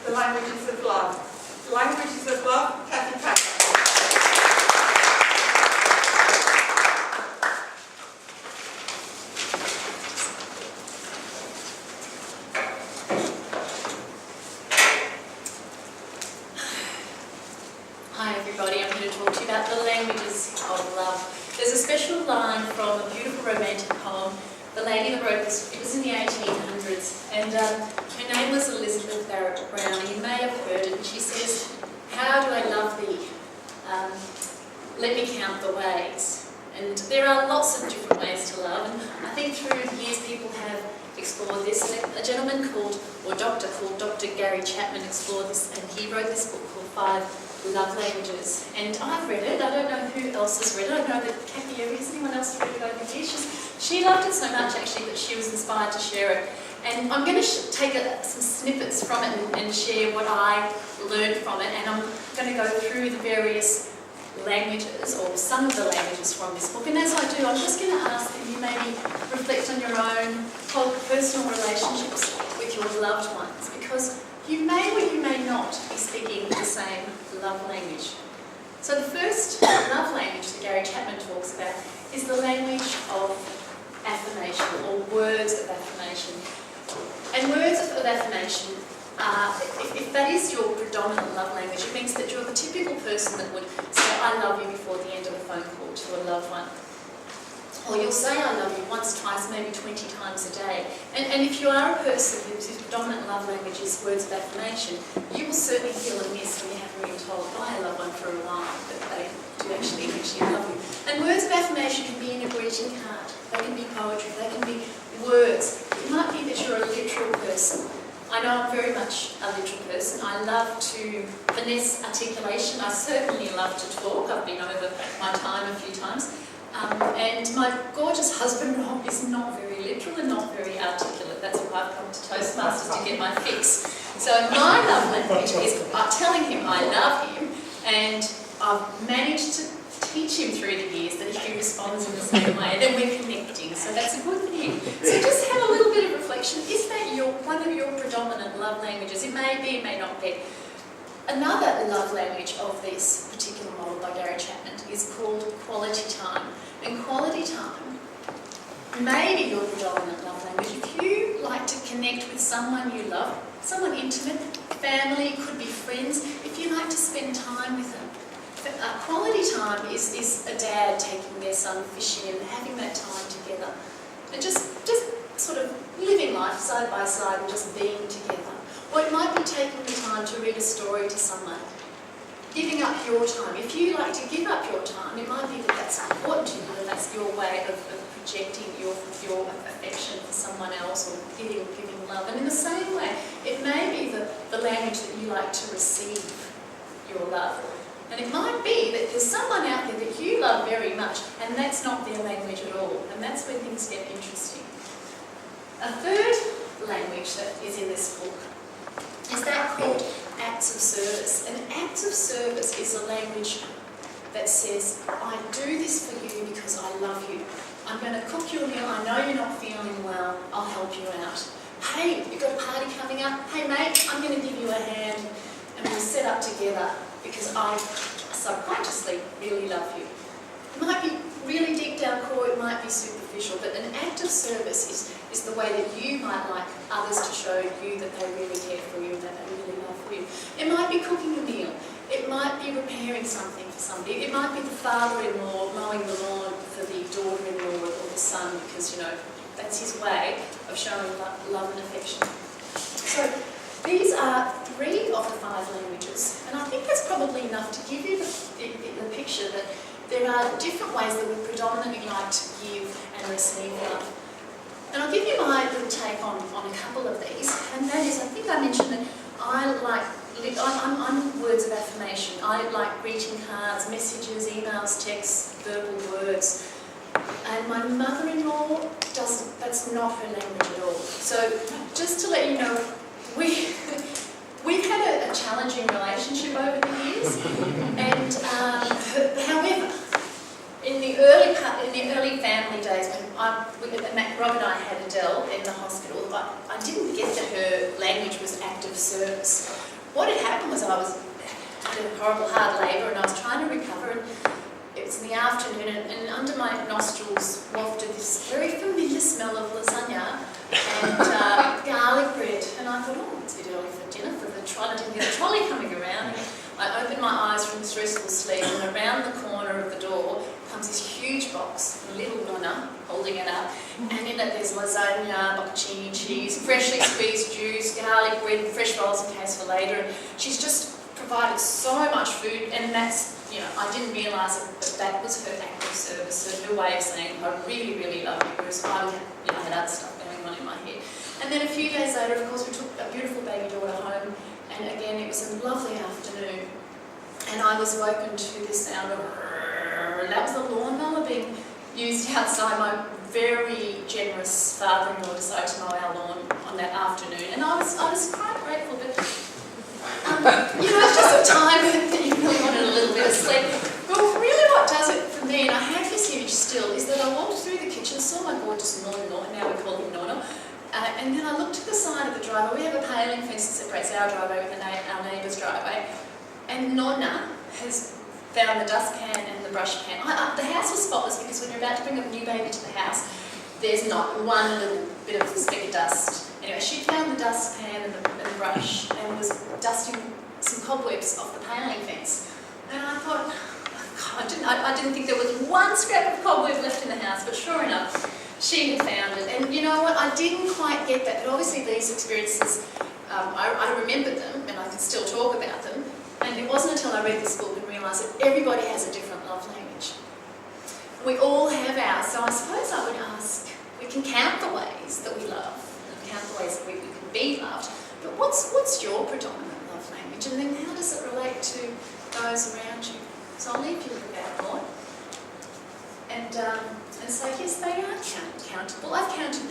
the languages of love. Languages of love, KathyP. Hi everybody, I'm going to talk to you about the languages of love. There's a special line from a beautiful romantic poem. The lady that wrote this, it was in the 1800s, and her name was Elizabeth Barrett Brown. You may have heard it, and she says, "How do I love thee? Let me count the ways." And there are lots of different ways to love, and I think through the years people have explored this. And a gentleman called Dr. Gary Chapman explored this, and he wrote this book called 5 Love Languages. And I've read it. I don't know who else has read it. I know that Kathy, has anyone else read it over here? She loved it so much actually that she was inspired to share it. And I'm going to take some snippets from it and share what I learned from it. And I'm going to go through the various languages, or some of the languages from this book. And as I do, I'm just going to ask that you maybe reflect on your own personal relationships with your loved ones, because you may or you may not be speaking the same love language. So the first love language that Gary Chapman talks about is the language of affirmation, or words of affirmation. And words of affirmation, if that is your predominant love language, it means that you're the typical person that would say "I love you" before the end of a phone call to a loved one. Or you'll say "I love you" once, twice, maybe 20 times a day. And if you are a person whose predominant love language is words of affirmation, you will certainly feel amiss when you haven't been told by a loved one for a while that they do actually love you. And words of affirmation can be in a greeting card, they can be poetry, they can be words. It might be that you're a literal person. I know I'm very much a literal person. I love to finesse articulation. I certainly love to talk. I've been over my time a few times. And my gorgeous husband, Rob, is not very literal and not very articulate. That's why I've come to Toastmasters to get my fix. So my love language is telling him I love him, and I've managed to teach him through the years that if he responds in the same way, then we're connecting. So that's a good thing. So just have a little bit of reflection. Is that one of your predominant love languages? It may be, it may not be. Another love language of this particular model by Gary Chapman is called quality time. And quality time may be your predominant love language. If you like to connect with someone you love, someone intimate, family, could be friends, if you like to spend time with them, quality time is a dad taking their son fishing and having that time together. And just sort of living life side by side and just being together. Or it might be taking the time to read a story to someone. Giving up your time. If you like to give up your time, it might be that that's important to you, and that's your way of projecting your affection for someone else, or giving love. And in the same way, it may be the language that you like to receive your love. And it might be that there's someone out there that you love very much, and that's not their language at all. And that's when things get interesting. A third language that is in this book is that called acts of service. And acts of service is a language that says, I do this for you because I love you. I'm going to cook you a meal. I know you're not feeling well. I'll help you out. Hey, you've got a party coming up. Hey, mate, I'm going to give you a hand, and we'll set up together because I subconsciously really love you. It might be really deep down core, it might be superficial, but an act of service is the way that you might like others to show you that they really care for you and that they really love for you. It might be cooking a meal. It might be repairing something for somebody. It might be the father-in-law mowing the lawn for the daughter-in-law or the son, because, you know, that's his way of showing love and affection. So these are 3 of the 5 languages, and I think that's probably enough to give you the picture that there are different ways that we predominantly like to give and receive love. And I'll give you my little take on a couple of these, and that is, I think I mentioned that I'm words of affirmation. I like greeting cards, messages, emails, texts, verbal words. And my mother-in-law that's not her language at all. So just to let you know, we've had a challenging relationship over the years, and however, in the early family days when Rob and I had Adele in the hospital, I didn't get that her language was act of service. what had happened was I had a horrible hard labour and I was trying to recover, and it was in the afternoon, and under my nostrils wafted this very familiar smell of lasagna and garlic bread. And I thought, oh, it's a bit early for dinner for the trolley. I didn't get the trolley coming around. And I opened my eyes from this restful sleep, and around the corner of the door comes this huge box, little Nonna holding it up, and in it there's lasagna, bocconcini cheese, freshly squeezed juice, garlic bread, fresh rolls in case for later. And she's just provided so much food, and that's, you know, I didn't realise that was her act of service, so her way of saying, I really, really love you, whereas I would have, you know, I had other stuff going on in my head. And then a few days later, of course, we took a beautiful baby daughter home, and again, it was a lovely afternoon, and I was woken to this sound of, and that was the lawnmower being used outside. My very generous father-in-law decided to mow our lawn on that afternoon, and I was quite grateful, but you know, it's just a time that you really wanted a little bit of sleep. But really what does it for me, and I have this image still, is that I walked through the kitchen, saw my gorgeous Nonna, now we call him Nonna, and then I looked to the side of the driveway. We have a paling fence that separates our driveway with our neighbour's driveway, and Nonna has found the dustpan and the brush pan. The house was spotless because when you're about to bring a new baby to the house, there's not one little bit of speck of dust. Anyway, she found the dustpan and the brush and was dusting some cobwebs off the paling fence. And I thought, oh God, I didn't think there was one scrap of cobweb left in the house, but sure enough, she had found it. And you know what, I didn't quite get that, but obviously these experiences, I remembered them and I can still talk about them. And it wasn't until I read this book and realised that everybody has a different love language. We all have ours, so I suppose I would ask, we can count the ways that we love, and count the ways that we can be loved, but what's your predominant love language, and then how does it relate to those around you? So I'll leave you with that, Lord. And say, yes, they are countable. I've counted